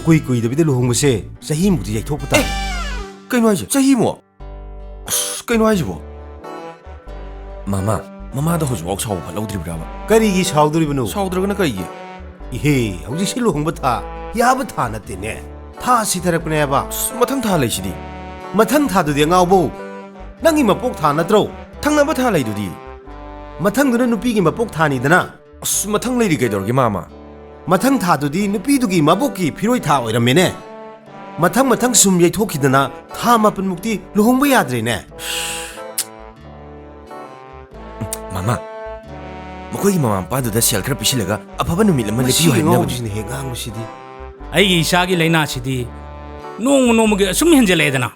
Kui kui da bida luhong base sahi mu di thok pata kai noi je sahi mu kai noi je bo mama da hoju wak saw ba laudri bra ba kari gi saudri bano saudra na kai gi he hauji si luhong ba tha ya ba tha na te ne tha si tharak ne ba mathang tha lai sidi mathang tha du de ngau bo nangi mapok tha na tro thang na ba tha lai du di mathang du na nupi gi mapok tha ni dana mathang lai ri kai dor gi mama mathang tha du di nupi du gi mabok gi phiroi tha oiram ne mathang sum yai thok khidana tha mapan mukti luhong ba yadre ne mama makoi gi mama pa du da sel khra pisilaga afaba numit lam lepi hai na bujine he gang sidi ai gi isa gi leina sidi nong gi sum henjele dana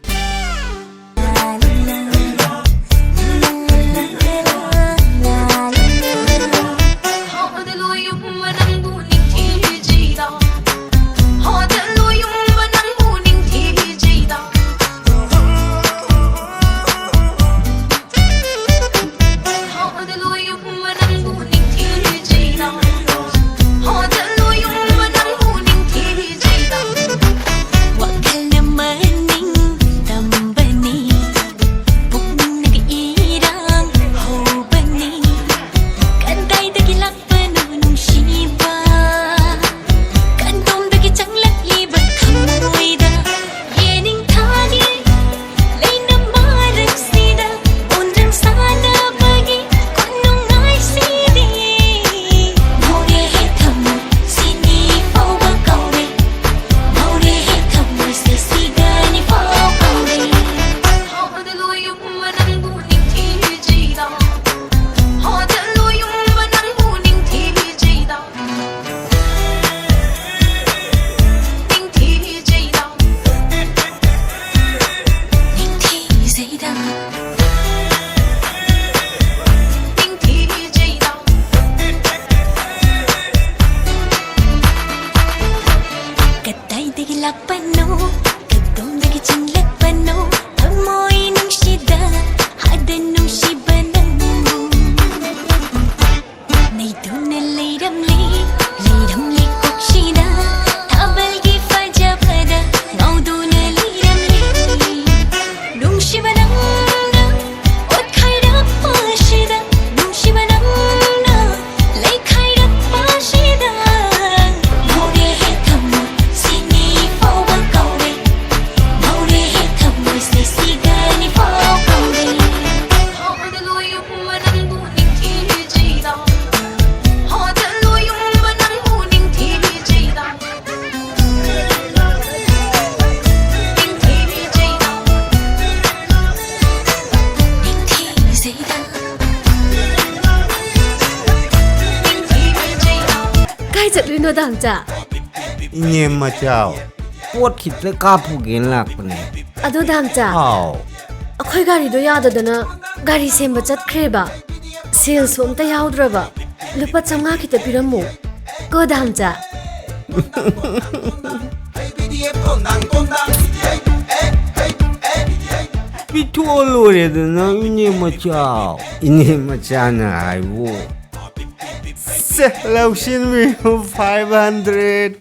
no dang cha Inye ma chao pot khit le ka phu gen lak pane ado dang cha aw akhoi gari do ya da dana gari semba chat khre ba sel som ta yaudra ba lupa changa khita piramu ko dang cha Pitolo re na inye ma cha na ai wo Selection me 500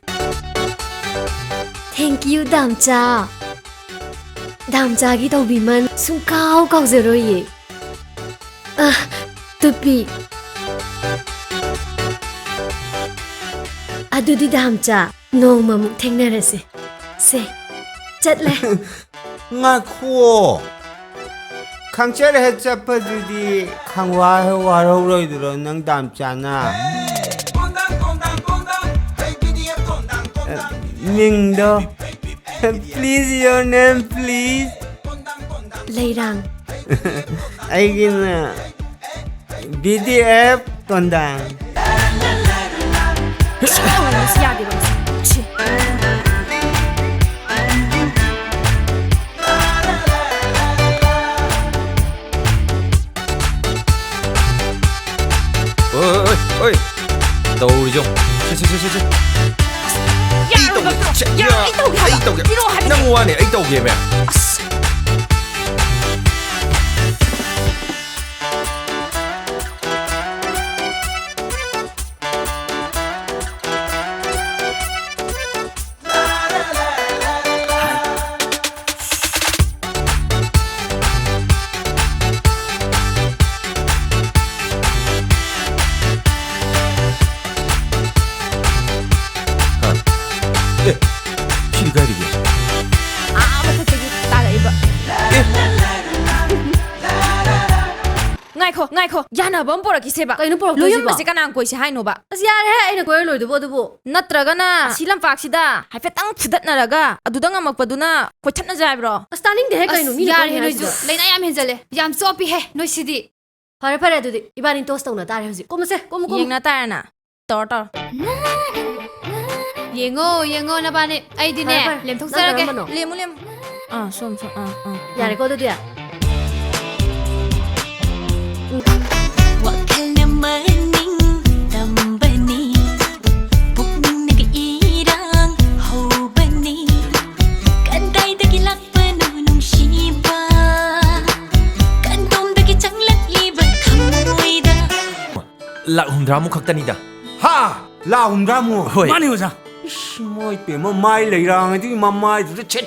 Thank you damcha damcha gi taubi man sung kau zero ye tupi adudi damcha nong mamuk thengnarase se chatle nga kho khangcher he chapadi khangwa he waro roi dro nang damcha na Mingdo Please your name please Leirang Aigina BDF Tondang ꯑꯩ ꯇꯧꯒꯦ ꯅꯪ ꯋꯥꯅꯦ ꯑꯩ ꯇꯧꯒꯦꯃꯦ Ngaiko, yana bom pora kiseba. Kaino pora Loyum masi kanang koi se haino ba. As yare he aina koy loidubo adubu. Natragana silam paksida haifetang fudatnaraga aduda ngamakpaduna koithatna jaibro. As taning de he kaino mi yar he noju leina yam henzale yam chopi he noi sidi Fare fare adudi ibani toast tawna tare hoji komase komu Yengna tarana. Tor. yengo na bane ai dine lem thok sarage Lem. Som. yare ko adudi ya Wakala maning tambani Pukning nag-iirang haobani Kanday dagilak panunong shiba Kantom dagitang lakliba kamoyda ꯂꯥꯛ 60ꯃꯨꯛ ꯈꯛꯇꯅꯤꯗ 하! 라움라무 ꯍꯣꯏ Mani oza. 이씨 뭐 이때 뭐 마이 레이랑 이 마마이 두데 채